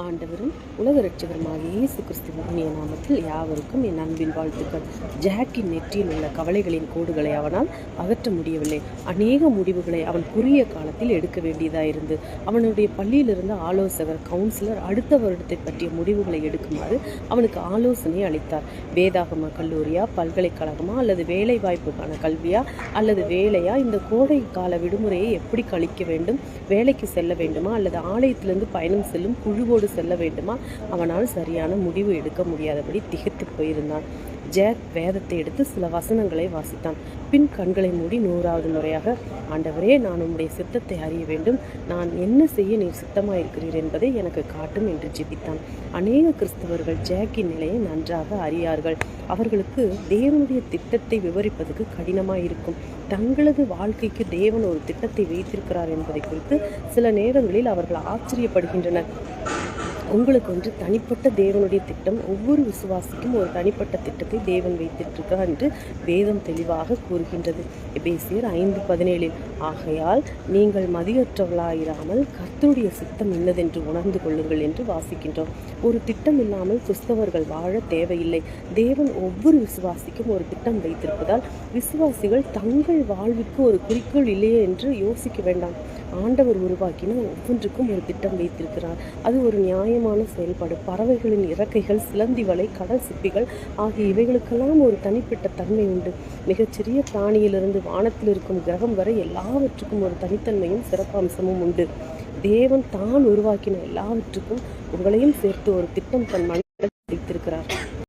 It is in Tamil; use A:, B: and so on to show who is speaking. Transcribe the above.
A: ஆண்டவரும் உலக இரட்சகருமாகிய இயேசு கிறிஸ்துவின் இனிய நாமத்தில் யாவருக்கும் என் அன்பின் வாழ்த்துக்கள். ஜாக்கின் நெற்றியில் உள்ள கவலைகளின் கோடுகளை அவனால் அகற்ற முடியவில்லை. அநேக முடிவுகளை அவன் குறுகிய காலத்தில் எடுக்க வேண்டியதாயிருந்து அவனுடைய பள்ளியிலிருந்த ஆலோசகர் கவுன்சிலர் அடுத்த வருடத்தை பற்றிய முடிவுகளை எடுக்குமாறு அவனுக்கு ஆலோசனை அளித்தார். வேதாகம கல்லூரியா, பல்கலைக்கழகமா, அல்லது வேலை வாய்ப்புக்கான கல்வியா, அல்லது வேலையா, இந்த கோடை கால விடுமுறையை எப்படி கழிக்க வேண்டும், வேலைக்கு செல்ல வேண்டுமா, அல்லது ஆலயத்திலிருந்து பயணம் செல்லும் குழுவோடு செல்ல வேண்டுமா, அவனால் சரியான முடிவு எடுக்க முடியாதபடி திகைத்து போயிருந்தான். ஜாக் வேதத்தை எடுத்து சில வசனங்களை வாசித்தான். பின் கண்களை மூடி 100வது முறையாக, ஆண்டவரே, நான் உம்முடைய சித்தத்தை அறிய வேண்டும், நான் என்ன செய்ய நீர் சித்தமாயிருக்கிறீர் என்பதை எனக்கு காட்டும் என்று ஜெபித்தான். அநேக கிறிஸ்தவர்கள் ஜாக்கின் நிலையை நன்றாக அறியார்கள். அவர்களுக்கு தேவனுடைய திட்டத்தை விவரிப்பதற்கு கடினமாயிருக்கும். தங்களது வாழ்க்கைக்கு தேவன் ஒரு திட்டத்தை வைத்திருக்கிறார் என்பதை குறித்து சில நேரங்களில் அவர்கள் ஆச்சரியப்படுகின்றனர். உங்களுக்கு ஒன்று தனிப்பட்ட தேவனுடைய திட்டம். ஒவ்வொரு விசுவாசிக்கும் ஒரு தனிப்பட்ட திட்டத்தை தேவன் வைத்திருக்கிறார் என்று வேதம் தெளிவாக கூறுகின்றது. எபேசியர் 5:17 ஆகையால் நீங்கள் மதியற்றவர்களாயிராமல் கர்த்தருடைய சித்தம் இன்னதென்று உணர்ந்து கொள்ளுங்கள் என்று வாசிக்கின்றோம். ஒரு திட்டம் இல்லாமல் கிறிஸ்தவர்கள் வாழ தேவையில்லை. தேவன் ஒவ்வொரு விசுவாசிக்கும் ஒரு திட்டம் வைத்திருப்பதால் விசுவாசிகள் தங்கள் வாழ்விற்கு ஒரு குறிக்கோள் இல்லையே என்று யோசிக்க வேண்டாம். ஆண்டவர் உருவாக்கின ஒவ்வொன்றுக்கும் ஒரு திட்டம் வைத்திருக்கிறார். அது ஒரு நியாயமான செயல்பாடு. பறவைகளின் இறக்கைகள், சிலந்தி வலை, கடல் சிப்பிகள் ஆகிய இவைகளுக்கெல்லாம் ஒரு தனிப்பட்ட தன்மை உண்டு. மிகச்சிறிய பிராணியிலிருந்து வானத்தில் இருக்கும் கிரகம் வரை எல்லாவற்றுக்கும் ஒரு தனித்தன்மையும் சிறப்பம்சமும் உண்டு. தேவன் தான் உருவாக்கின எல்லாவற்றுக்கும் உங்களையும் சேர்த்து ஒரு திட்டம் தன்